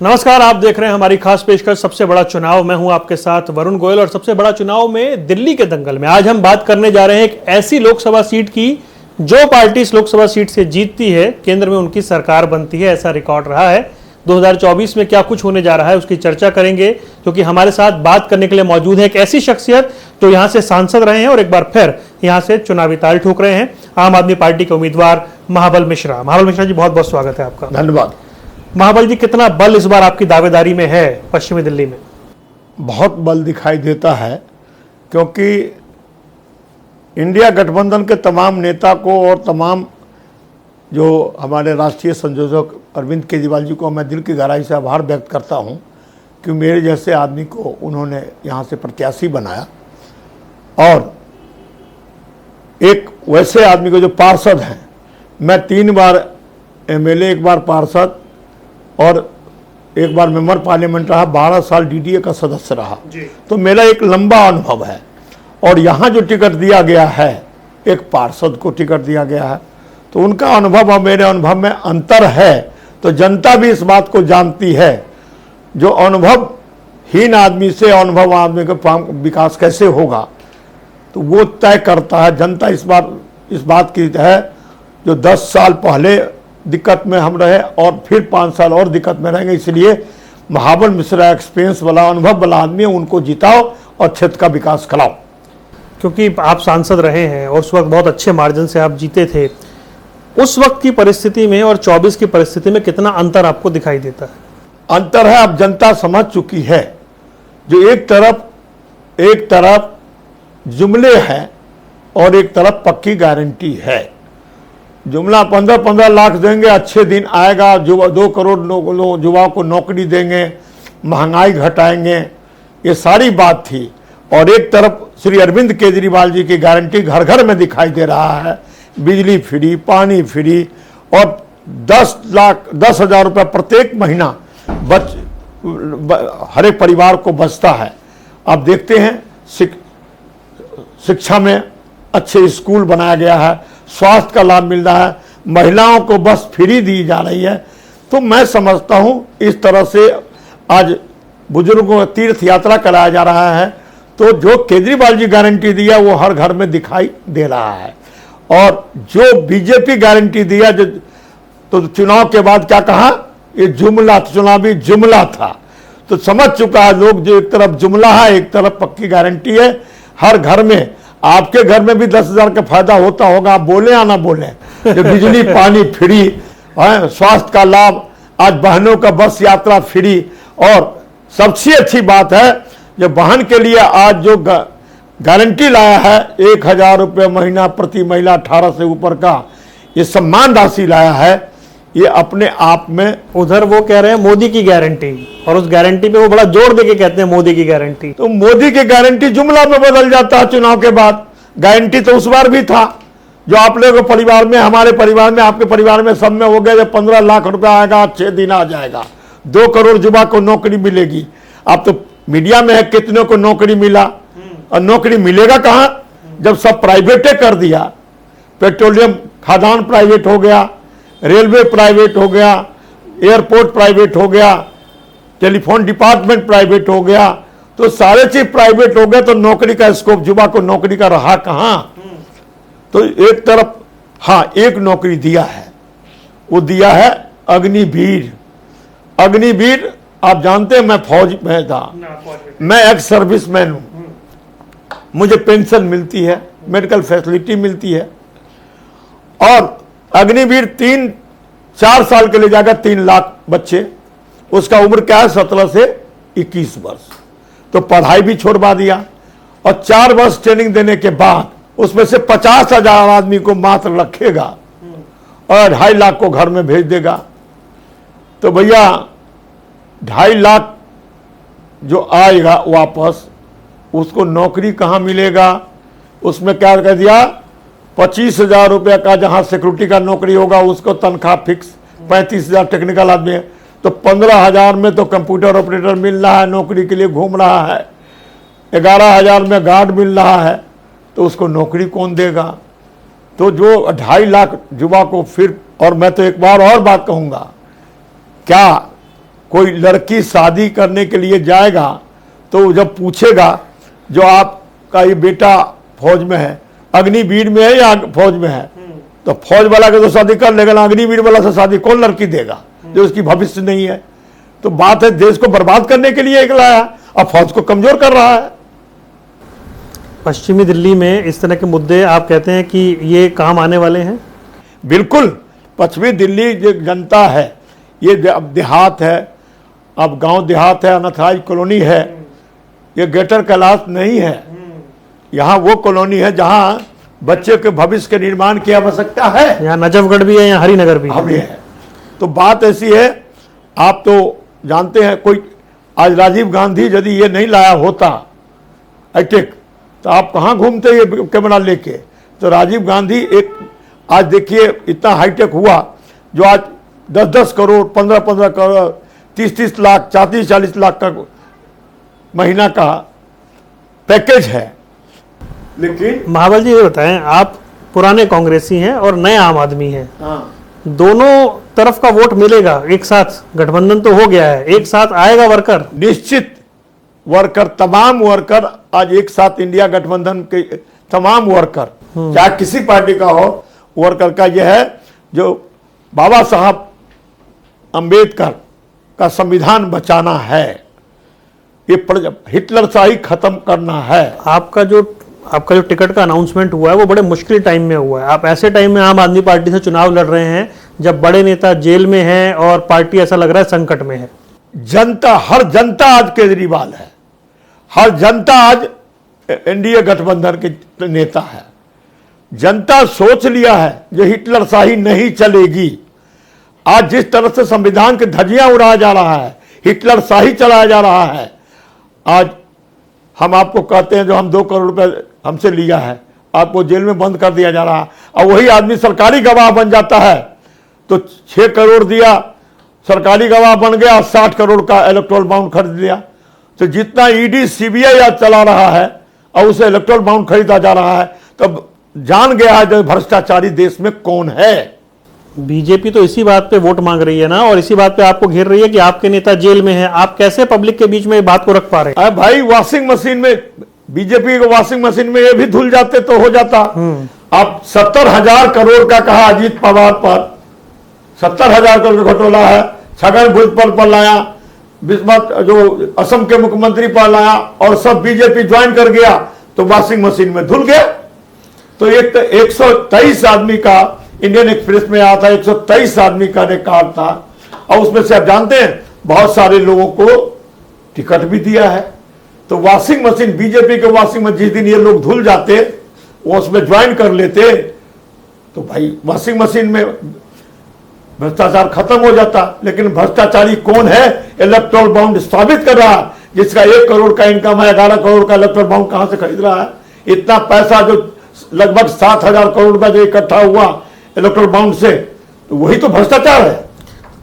नमस्कार, आप देख रहे हैं हमारी खास पेशकश सबसे बड़ा चुनाव। मैं हूं आपके साथ वरुण गोयल और सबसे बड़ा चुनाव में दिल्ली के दंगल में आज हम बात करने जा रहे हैं एक ऐसी लोकसभा सीट की जो पार्टी इस लोकसभा सीट से जीतती है केंद्र में उनकी सरकार बनती है। ऐसा रिकॉर्ड रहा है। 2024 में क्या कुछ होने जा रहा है उसकी चर्चा करेंगे, क्योंकि हमारे साथ बात करने के लिए मौजूद है एक ऐसी शख्सियत जो यहां से सांसद रहे हैं और एक बार फिर यहां से चुनावी ताल ठोक रहे हैं। आम आदमी पार्टी के उम्मीदवार महाबल मिश्रा। महाबल मिश्रा जी, बहुत बहुत स्वागत है आपका। धन्यवाद। महाबल जी, कितना बल इस बार आपकी दावेदारी में है पश्चिमी दिल्ली में? बहुत बल दिखाई देता है, क्योंकि इंडिया गठबंधन के तमाम नेता को और तमाम जो हमारे राष्ट्रीय संयोजक अरविंद केजरीवाल जी को मैं दिल की गहराई से आभार व्यक्त करता हूं कि मेरे जैसे आदमी को उन्होंने यहां से प्रत्याशी बनाया, और एक वैसे आदमी को जो पार्षद हैं। मैं 3 बार एमएलए, 1 बार पार्षद और 1 बार मेंबर पार्लियामेंट रहा, 12 साल डीडीए का सदस्य रहा, तो मेरा एक लंबा अनुभव है। और यहाँ जो टिकट दिया गया है, एक पार्षद को टिकट दिया गया है, तो उनका अनुभव और मेरे अनुभव में अंतर है। तो जनता भी इस बात को जानती है, जो अनुभवहीन आदमी से अनुभव आदमी का विकास कैसे होगा, तो वो तय करता है। जनता इस बात की है, जो 10 साल पहले दिक्कत में हम रहे और फिर 5 साल और दिक्कत में रहेंगे। इसलिए महाबल मिश्रा एक्सपीरियंस वाला, अनुभव वाला आदमी है, उनको जिताओ और क्षेत्र का विकास कराओ। क्योंकि आप सांसद रहे हैं और उस वक्त बहुत अच्छे मार्जिन से आप जीते थे, उस वक्त की परिस्थिति में और 24 की परिस्थिति में कितना अंतर आपको दिखाई देता है? अंतर है, अब जनता समझ चुकी है। जो एक तरफ जुमले हैं और एक तरफ पक्की गारंटी है। जुमला 15-15 लाख देंगे, अच्छे दिन आएगा, 2 करोड़ युवाओं को नौकरी देंगे, महंगाई घटाएंगे, ये सारी बात थी। और एक तरफ श्री अरविंद केजरीवाल जी की गारंटी घर घर में दिखाई दे रहा है। बिजली फ्री, पानी फ्री और 10,000 रुपये प्रत्येक महीना हर एक परिवार को बचता है। अब देखते हैं, शिक्षा में अच्छे स्कूल बनाया गया है, स्वास्थ्य का लाभ मिल रहा है, महिलाओं को बस फ्री दी जा रही है। तो मैं समझता हूं इस तरह से आज बुजुर्गों को तीर्थ यात्रा कराया जा रहा है। तो जो केजरीवाल जी गारंटी दिया वो हर घर में दिखाई दे रहा है। और जो बीजेपी गारंटी दिया, जो तो चुनाव के बाद क्या कहा, ये जुमला, चुनावी जुमला था। तो समझ चुका है लोग, जो एक तरफ जुमला है, एक तरफ पक्की गारंटी है। हर घर में, आपके घर में भी 10,000 का फायदा होता होगा, आप बोले या ना बोले। जो बिजली पानी फ्री, स्वास्थ्य का लाभ, आज बहनों का बस यात्रा फ्री, और सबसे अच्छी बात है जो बहन के लिए आज जो गारंटी लाया है 1,000 रुपये महीना प्रति महिला, 18 से ऊपर का ये सम्मान राशि लाया है। ये अपने आप में, उधर वो कह रहे हैं मोदी की गारंटी, और उस गारंटी पे वो बड़ा जोर देके कहते हैं मोदी की गारंटी। तो मोदी की गारंटी जुमला में बदल जाता है चुनाव के बाद। गारंटी तो उस बार भी था, जो आप लोगों के परिवार में, हमारे परिवार में, आपके परिवार में, सब में हो गया। जब 15 लाख रुपया आएगा, 6 दिन आ जाएगा, 2 करोड़ युवा को नौकरी मिलेगी। आप तो मीडिया में है कितनों को नौकरी मिला, और नौकरी मिलेगा कहां, जब सब प्राइवेटे कर दिया। पेट्रोलियम खदान प्राइवेट हो गया, रेलवे प्राइवेट हो गया, एयरपोर्ट प्राइवेट हो गया, टेलीफोन डिपार्टमेंट प्राइवेट हो गया, तो सारे चीज प्राइवेट हो गए। तो नौकरी का स्कोप, युवा को नौकरी का रहा कहां। तो एक तरफ हाँ, एक नौकरी दिया है, वो दिया है अग्निवीर। अग्निवीर आप जानते हैं, मैं फौज में था, मैं एक्स सर्विसमैन हूं, मुझे पेंशन मिलती है, मेडिकल फैसिलिटी मिलती है। और अग्निवीर 3-4 साल के लिए जाकर 3 लाख बच्चे, उसका उम्र क्या है, 17 से 21 वर्ष। तो पढ़ाई भी छोड़वा दिया, और 4 वर्ष ट्रेनिंग देने के बाद उसमें से 50,000 आदमी को मात्र रखेगा और 2.5 लाख को घर में भेज देगा। तो भैया 2.5 लाख जो आएगा वापस, उसको नौकरी कहाँ मिलेगा? उसमें क्या कर दिया, 25,000 रुपये का जहाँ सिक्योरिटी का नौकरी होगा उसको तनख्वाह फिक्स, 35,000 टेक्निकल आदमी है, तो 15,000 में तो कंप्यूटर ऑपरेटर मिल रहा है, नौकरी के लिए घूम रहा है। 11,000 में गार्ड मिल रहा है, तो उसको नौकरी कौन देगा? तो जो 2.5 लाख युवा को फिर, और मैं तो एक बार और बात कहूँगा, क्या कोई लड़की शादी करने के लिए जाएगा तो जब पूछेगा जो आपका ये बेटा फौज में है, अग्निवीर में है या फौज में है, तो फौज वाला के तो शादी कर लेगा, अग्निवीर वाला से शादी कौन लड़की देगा जो उसकी भविष्य नहीं है। तो बात है देश को बर्बाद करने के लिए एक लाया और फौज को कमजोर कर रहा है। पश्चिमी दिल्ली में इस तरह के मुद्दे आप कहते हैं कि ये काम आने वाले हैं? बिल्कुल। पश्चिमी दिल्ली जो जनता है, ये अब देहात है, अब गांव देहात है, अनाथाई कॉलोनी है, ये ग्रेटर कैलाश नहीं है। यहाँ वो कॉलोनी है जहाँ बच्चे के भविष्य के निर्माण की आवश्यकता है। यहाँ नजफगढ़ भी है, यहाँ हरिनगर भी है। तो बात ऐसी है, आप तो जानते हैं, कोई आज राजीव गांधी यदि ये नहीं लाया होता हाईटेक, तो आप कहाँ घूमते ये कैमरा लेके। तो राजीव गांधी एक, आज देखिए इतना हाईटेक हुआ जो आज 10-10 करोड़, 15-15 करोड़, 30-30 लाख, 40-40 लाख का महीना का पैकेज है। लेकिन महाबल जी ये बताएं, आप पुराने कांग्रेसी हैं और नए आम आदमी हैं, दोनों तरफ का वोट मिलेगा एक साथ? गठबंधन तो हो गया है, एक साथ आएगा वर्कर? निश्चित वर्कर, तमाम वर्कर आज एक साथ, इंडिया गठबंधन के तमाम वर्कर, चाहे किसी पार्टी का हो, वर्कर का यह है जो बाबा साहब अंबेडकर का संविधान बचाना है, ये हिटलरशाही खत्म करना है। आपका जो टिकट का अनाउंसमेंट हुआ है वो बड़े मुश्किल टाइम में हुआ है। आप ऐसे टाइम में आम आदमी पार्टी से चुनाव लड़ रहे हैं जब बड़े नेता जेल में हैं और पार्टी ऐसा लग रहा है संकट में है। जनता, हर जनता आज केजरीवाल है, हर जनता आज एनडीए गठबंधन के नेता है। जनता सोच लिया है जो हिटलरशाही नहीं चलेगी। आज जिस तरह से संविधान की धज्जियां उड़ाया जा रहा है, हिटलरशाही चलाया जा रहा है। आज हम आपको कहते हैं जो हम 2 करोड़ रुपए हमसे लिया है, आपको जेल में बंद कर दिया जा रहा है, और वही आदमी सरकारी गवाह बन जाता है। तो 6 करोड़ दिया, सरकारी गवाह बन गया, 60 करोड़ का इलेक्टोरल बाउंड खरीद लिया। तो जितना ईडी सीबीआई आज चला रहा है और उसे इलेक्टोरल बाउंड खरीदा जा रहा है, तब जान गया है जो भ्रष्टाचारी देश में कौन है। बीजेपी तो इसी बात पे वोट मांग रही है ना, और इसी बात पे आपको घेर रही है कि आपके नेता जेल में हैं। आप कैसे पब्लिक के बीच में बात को रख पा रहे हैं? भाई वॉशिंग मशीन में, बीजेपी को वॉशिंग मशीन में ये भी धुल जाते तो हो जाता। आप 70,000 करोड़ का कहा अजीत पवार पर, 70,000 करोड़ का घोटाला है, छगन भुजबल पर लाया, बिस्मत जो असम के मुख्यमंत्री पर लाया, और सब बीजेपी ज्वाइन कर गया तो वॉशिंग मशीन में धुल गया। तो एक 123 आदमी का इंडियन एक्सप्रेस में आया था, 123 आदमी का रिकॉर्ड था, और उसमें से आप जानते हैं बहुत सारे लोगों को टिकट भी दिया है। तो वॉशिंग मशीन, बीजेपी के वॉशिंग मशीन, जिस दिन ये लोग धुल जाते वो उसमें ज्वाइन कर लेते तो भाई वॉशिंग मशीन में भ्रष्टाचार खत्म हो जाता। लेकिन भ्रष्टाचारी कौन है? इलेक्टोरल बाउंड साबित कर रहा है, जिसका 1 करोड़ का इनकम है, 11 करोड़ का इलेक्टोरल बाउंड कहां से खरीद रहा है? इतना पैसा जो लगभग 7,000 करोड़ रुपया जो इकट्ठा हुआ इलेक्टोरल बाउंड से, तो वही तो भ्रष्टाचार है।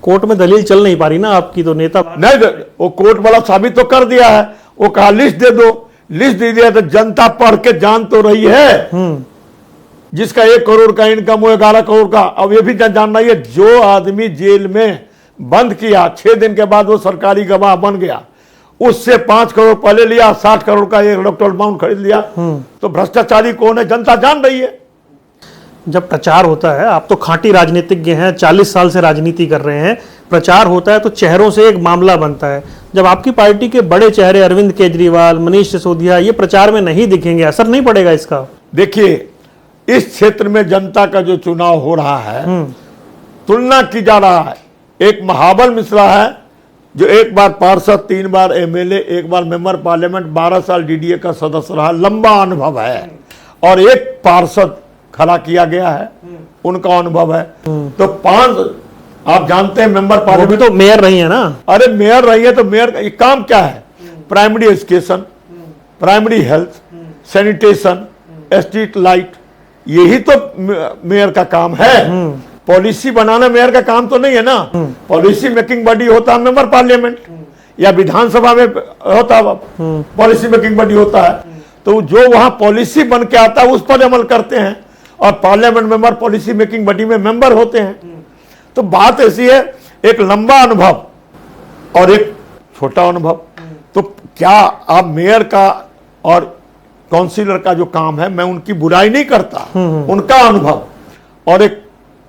कोर्ट में दलील चल नहीं पा रही ना आपकी, तो नेता नहीं, वो कोर्ट वाला साबित तो कर दिया है। वो कहा लिस्ट दे दो, लिस्ट दे दिया, तो जनता पढ़ के जान तो रही है। जिसका 1 करोड़ का इनकम हो, 11 करोड़ का, अब ये भी जान रही है जो आदमी जेल में बंद किया, 6 दिन के बाद वो सरकारी गवाह बन गया, उससे 5 करोड़ पहले लिया, 60 करोड़ का एक इलेक्टोरल बाउंड खरीद लिया। तो भ्रष्टाचारी कौन है? जनता जान रही है। जब प्रचार होता है, आप तो खांटी राजनीतिज्ञ हैं, 40 साल से राजनीति कर रहे हैं, प्रचार होता है तो चेहरों से एक मामला बनता है। जब आपकी पार्टी के बड़े चेहरे अरविंद केजरीवाल, मनीष सिसोदिया ये प्रचार में नहीं दिखेंगे, असर नहीं पड़ेगा इसका? देखिए, इस क्षेत्र में जनता का जो चुनाव हो रहा है, तुलना की जा रहा है। एक महाबल मिश्रा है जो 1 बार पार्षद, 3 बार एमएलए, 1 बार मेंबर पार्लियामेंट, 12 साल डीडीए का सदस्य रहा, लंबा अनुभव है, और एक पार्षद खड़ा किया गया है, उनका अनुभव है। तो 5 आप जानते हैं मेंबर पार्लियामेंट, तो मेयर रही है ना? अरे मेयर रही है, तो मेयर का काम क्या है? Primary education, primary health, sanitation, street light, यही तो मेयर का काम है। पॉलिसी बनाना मेयर का काम तो नहीं है ना। पॉलिसी मेकिंग बॉडी होता है मेंबर पार्लियामेंट, या विधानसभा में होता है पॉलिसी मेकिंग बॉडी होता है। तो जो वहां पॉलिसी बन के आता है उस पर अमल करते हैं, और parliament member policy making body में मेंबर होते हैं। तो बात ऐसी है, एक लंबा अनुभव और एक छोटा अनुभव। तो क्या आप मेयर का और काउंसिलर का जो काम है, मैं उनकी बुराई नहीं करता, उनका अनुभव और एक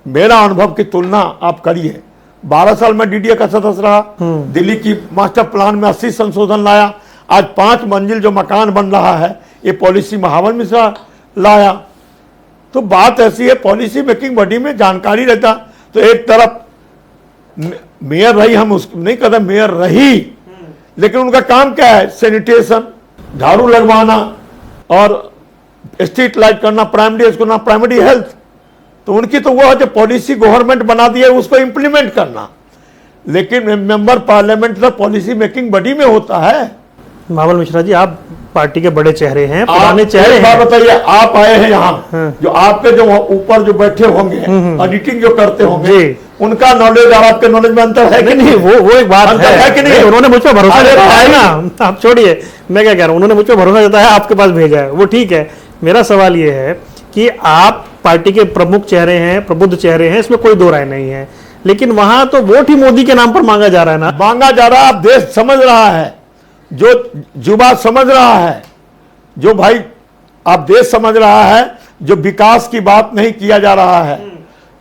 मेरा अनुभव की तुलना आप करिए। 12 साल में डीडीए का सदस्य रहा, दिल्ली की मास्टर प्लान में 80 संशोधन लाया, आज 5 मंजिल जो मकान बन रहा है ये पॉलिसी महावन मिश्रा लाया। तो बात ऐसी है, पॉलिसी मेकिंग बॉडी में जानकारी रहता। तो एक तरफ मेयर रही, हम उसको नहीं कहते मेयर रही, लेकिन उनका काम क्या है, सैनिटेशन, झाड़ू लगवाना और स्ट्रीट लाइट करना, प्राइमरी स्कूल, प्राइमरी हेल्थ। तो उनकी तो वो है जो पॉलिसी गवर्नमेंट बना दी है उसको इंप्लीमेंट करना। लेकिन मेंबर पार्लियामेंट तो पॉलिसी मेकिंग बॉडी में होता है। महाबल मिश्रा जी, आप पार्टी के बड़े चेहरे हैं, पुराने चेहरे हैं। बात बताइए, आप आए हैं यहाँ, जो आपके जो ऊपर जो बैठे होंगे, एडिटिंग जो करते होंगे, उनका नॉलेज और आपके नॉलेज में अंतर है कि नहीं? वो एक बात है कि नहीं? उन्होंने मुझ पर भरोसा जताया है ना, आप छोड़िए, मैं क्या कह रहा हूँ, उन्होंने मुझ पर भरोसा जताया, आपके पास भेजा है, वो ठीक है। मेरा सवाल ये है कि आप पार्टी के प्रमुख चेहरे हैं, प्रबुद्ध चेहरे हैं, इसमें कोई दो राय नहीं है, लेकिन वहां तो वोट ही मोदी के नाम पर मांगा जा रहा है ना। मांगा जा रहा है, आप देश समझ रहा है, जो युवा समझ रहा है, जो भाई आप देश समझ रहा है, जो विकास की बात नहीं किया जा रहा है,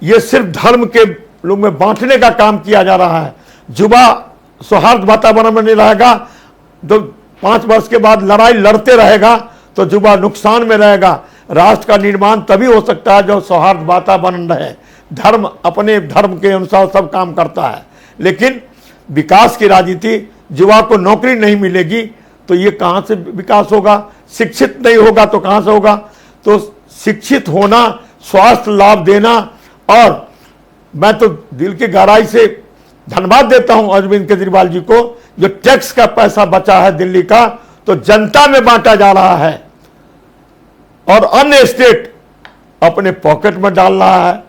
ये सिर्फ धर्म के लोग में बांटने का काम किया जा रहा है। युवा सौहार्द वातावरण में नहीं रहेगा तो 5 वर्ष के बाद लड़ाई लड़ते रहेगा तो युवा नुकसान में रहेगा। राष्ट्र का निर्माण तभी हो सकता है जो सौहार्द वातावरण रहे। धर्म अपने धर्म के अनुसार सब काम करता है, लेकिन विकास की राजनीति, युवा को नौकरी नहीं मिलेगी तो ये कहां से विकास होगा? शिक्षित नहीं होगा तो कहां से होगा? तो शिक्षित होना, स्वास्थ्य लाभ देना, और मैं तो दिल की गहराई से धन्यवाद देता हूं अरविंद केजरीवाल जी को, जो टैक्स का पैसा बचा है दिल्ली का तो जनता में बांटा जा रहा है और अन्य स्टेट अपने पॉकेट में डाल रहा है,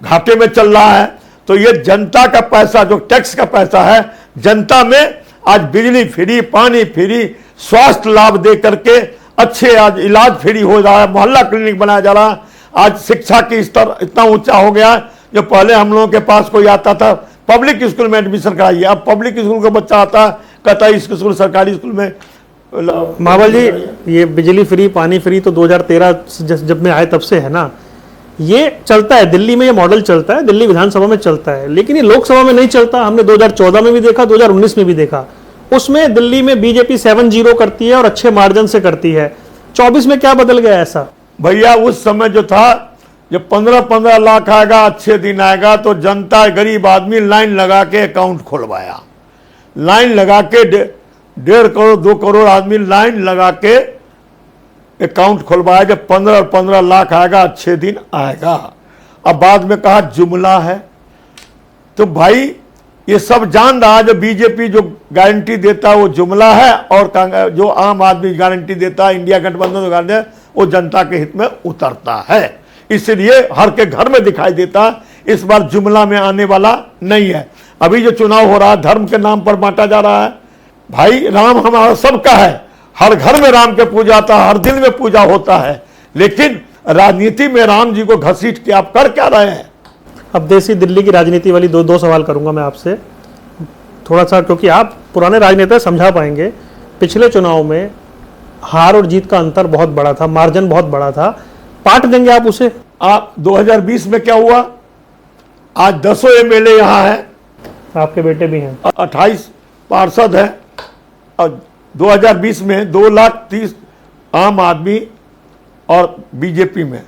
घाटे में चल रहा है। तो ये जनता का पैसा, जो टैक्स का पैसा है, जनता में आज बिजली फ्री, पानी फ्री, स्वास्थ्य लाभ दे करके अच्छे आज इलाज फ्री हो रहा है, मोहल्ला क्लिनिक बनाया जा रहा है। आज शिक्षा की स्तर इतना ऊंचा हो गया है, जो पहले हम लोगों के पास कोई आता था पब्लिक स्कूल में एडमिशन कराइए, अब पब्लिक स्कूल का बच्चा आता कहता है इस स्कूल, सरकारी स्कूल में। महाबल जी, ये बिजली फ्री, पानी फ्री तो 2013 जब मैं आए तब से है ना, ये चलता है दिल्ली में, ये मॉडल चलता है, दिल्ली विधानसभा में चलता है, लेकिन ये लोकसभा में नहीं चलता। हमने 2014 में भी देखा, 2019 में भी देखा, उसमें दिल्ली में बीजेपी 7-0 करती है और अच्छे मार्जिन से करती है। 24 में क्या बदल गया ऐसा? भैया उस समय जो था, जब 15-15 लाख आएगा, अच्छे दिन आएगा तो जनता, गरीब आदमी लाइन लगा के अकाउंट खुलवाया, लाइन लगा के 1.5 करोड़ 2 करोड़ आदमी लाइन लगा के अकाउंट खुलवाया। जब 15 लाख आएगा, अच्छे दिन आएगा। अब बाद में कहा जुमला है। तो भाई ये सब जान रहा है, जो बीजेपी जो गारंटी देता है वो जुमला है, और जो आम आदमी गारंटी देता है, इंडिया गठबंधन जो गारंटी है, वो जनता के हित में उतरता है। इसलिए हर के घर में दिखाई देता है। इस बार जुमला में आने वाला नहीं है। अभी जो चुनाव हो रहा है, धर्म के नाम पर बांटा जा रहा है। भाई राम हमारा सबका है, हर घर में राम के पूजा आता है, हर दिल में पूजा होता है, लेकिन राजनीति में राम जी को घसीट के आप कर क्या रहे हैं? अब देसी दिल्ली की राजनीति वाली दो सवाल करूंगा मैं आपसे, थोड़ा सा, क्योंकि आप पुराने राजनेता समझा पाएंगे। पिछले चुनाव में हार और जीत का अंतर बहुत बड़ा था, मार्जिन बहुत बड़ा था, पाट देंगे आप उसे? 2020 में क्या हुआ? आज 10 एमएलए यहाँ है, आपके बेटे भी हैं, 28 पार्षद है, और 2020 में 2,30,000 आम आदमी और बीजेपी में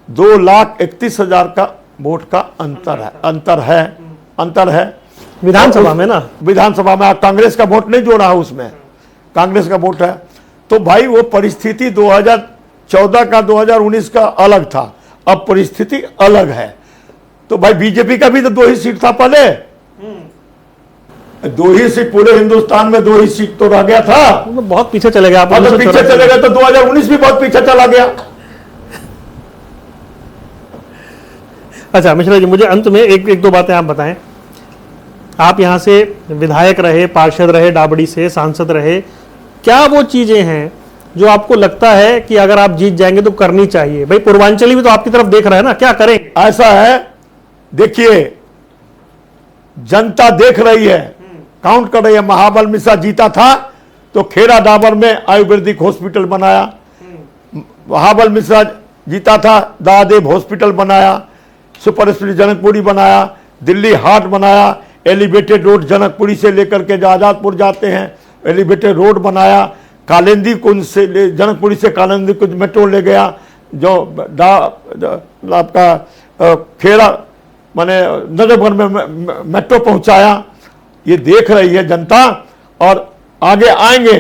2,31,000 का वोट का अंतर है विधानसभा में ना, विधानसभा में। कांग्रेस का वोट नहीं जोड़ा है, उसमें कांग्रेस का वोट है। तो भाई वो परिस्थिति 2014 का 2019 का अलग था, अब परिस्थिति अलग है। तो भाई बीजेपी का भी तो 2 ही सीट था पहले, 2 ही सीट पूरे हिंदुस्तान में, 2 ही सीट तो रह गया था। तो बहुत पीछे चले गए आप, तो पीछे चले गए तो 2019 भी बहुत पीछे चला गया। अच्छा मिश्रा जी, मुझे अंत में एक दो बातें आप बताएं। आप यहाँ से विधायक रहे, पार्षद रहे, डाबड़ी से सांसद रहे, क्या वो चीजें हैं जो आपको लगता है कि अगर आप जीत जाएंगे तो करनी चाहिए? भाई पूर्वांचली भी तो आपकी तरफ देख रहे हैं ना, क्या करें? ऐसा है, देखिए जनता देख रही है काउंट कर रही है। महाबल मिश्रा जीता था तो खेड़ा डाबर में आयुर्वेदिक हॉस्पिटल बनाया, महाबल मिश्रा जीता था दादेव हॉस्पिटल बनाया, सुपर स्पेशलिटी जनकपुरी बनाया, दिल्ली हाट बनाया, एलिवेटेड रोड जनकपुरी से लेकर के आजादपुर जाते हैं एलिवेटेड रोड बनाया, कालिंदी कुंज से जनकपुरी से कालिंदी कुंज मेट्रो ले गया, जो आपका खेड़ा माने नजफगढ़ में मेट्रो पहुंचाया। ये देख रही है जनता और आगे आएंगे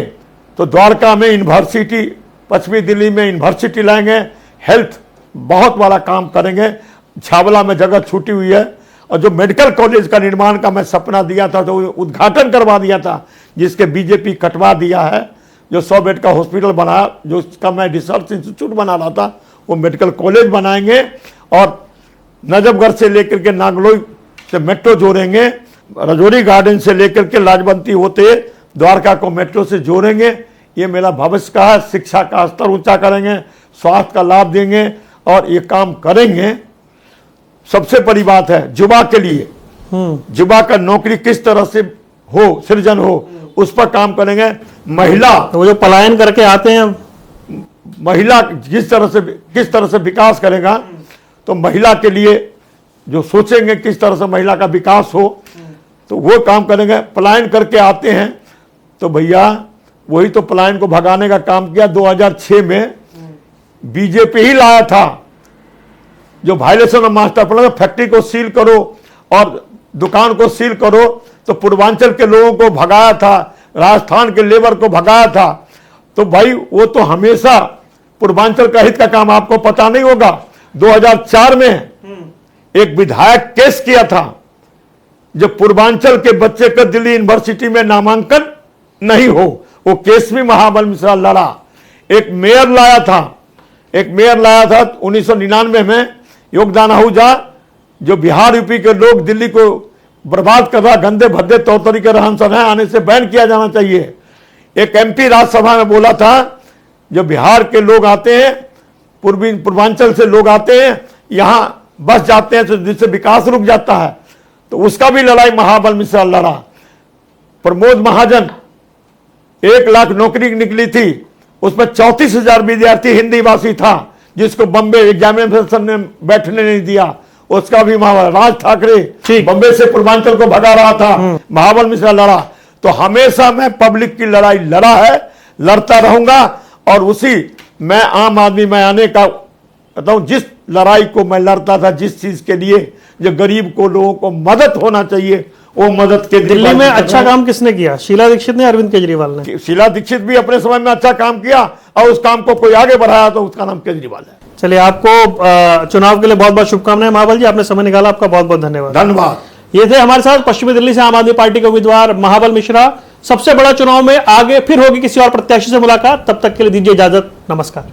तो द्वारका में यूनिवर्सिटी, पश्चिमी दिल्ली में यूनिवर्सिटी लाएंगे, हेल्थ बहुत बड़ा काम करेंगे। छावला में जगह छूटी हुई है और जो मेडिकल कॉलेज का निर्माण का मैं सपना दिया था तो उद्घाटन करवा दिया था, जिसके बीजेपी कटवा दिया है। जो 100 बेड का हॉस्पिटल बनाया, जो उसका मैं रिसर्च इंस्टीट्यूट बना रहा था, वो मेडिकल कॉलेज बनाएंगे और नजफगढ़ से लेकर के नागलोई से मेट्रो जोड़ेंगे, रजौरी गार्डन से लेकर के लाजवंती होते द्वारका को मेट्रो से जोड़ेंगे। ये मेरा भविष्य का है। शिक्षा का स्तर ऊंचा करेंगे, स्वास्थ्य का लाभ देंगे और ये काम करेंगे। सबसे बड़ी बात है युवा के लिए, युवा का नौकरी किस तरह से हो, सृजन हो, उस पर काम करेंगे। महिला, तो वो जो पलायन करके आते हैं, महिला किस तरह से विकास करेगा, तो महिला के लिए जो सोचेंगे किस तरह से महिला का विकास हो, तो वो काम करेंगे। पलायन करके आते हैं तो भैया वही तो पलायन को भगाने का काम किया। 2006 में बीजेपी ही लाया था, जो violation of master plan, factory को सील करो और दुकान को सील करो, तो पूर्वांचल के लोगों को भगाया था, राजस्थान के लेबर को भगाया था। तो भाई वो तो हमेशा पूर्वांचल का हित का काम, आपको पता नहीं होगा 2004 में एक विधायक केस किया था, जब पूर्वांचल के बच्चे का दिल्ली यूनिवर्सिटी में नामांकन नहीं हो, वो केस भी महाबल मिश्रा लड़ा। एक मेयर लाया था 1999 में योगदान आहूजा, जो बिहार यूपी के लोग दिल्ली को बर्बाद कर रहा, गंदे भद्दे तौर तरीके रहन सहन आने से बैन किया जाना चाहिए। एक एमपी राज्यसभा में बोला था, जो बिहार के लोग आते हैं, पूर्वांचल से लोग आते हैं, यहां बस जाते हैं तो जिससे विकास रुक जाता है, तो उसका भी लड़ाई महाबल मिश्रा लड़ा। प्रमोद महाजन 1 लाख नौकरी निकली थी, उसमें 34,000 विद्यार्थी हिंदी भाषी था, जिसको बम्बे एग्जामिनेशन ने बैठने नहीं दिया, उसका भी राज ठाकरे बम्बे से पूर्वांचल को भगा रहा था, महाबल मिश्रा लड़ा। तो हमेशा मैं पब्लिक की लड़ाई लड़ा है, लड़ता रहूंगा। और उसी मैं आम आदमी में आने का बताऊं, जिस लड़ाई को मैं लड़ता था, जिस चीज के लिए, जो गरीब को, लोगों को मदद होना चाहिए, वो मदद के दिल्ली में अच्छा काम किसने किया? शीला दीक्षित ने, अरविंद केजरीवाल ने? शीला दीक्षित भी अपने समय में अच्छा काम किया और उस काम को कोई आगे बढ़ाया तो उसका नाम केजरीवाल है। चलिए, आपको चुनाव के लिए बहुत बहुत शुभकामनाएं महाबल जी, आपने समय निकाला, आपका बहुत बहुत धन्यवाद। धन्यवाद। ये थे हमारे साथ पश्चिमी दिल्ली से आम आदमी पार्टी के उम्मीदवार महाबल मिश्रा। सबसे बड़ा चुनाव में आगे फिर होगी किसी और प्रत्याशी से मुलाकात, तब तक के लिए दीजिए इजाजत, नमस्कार।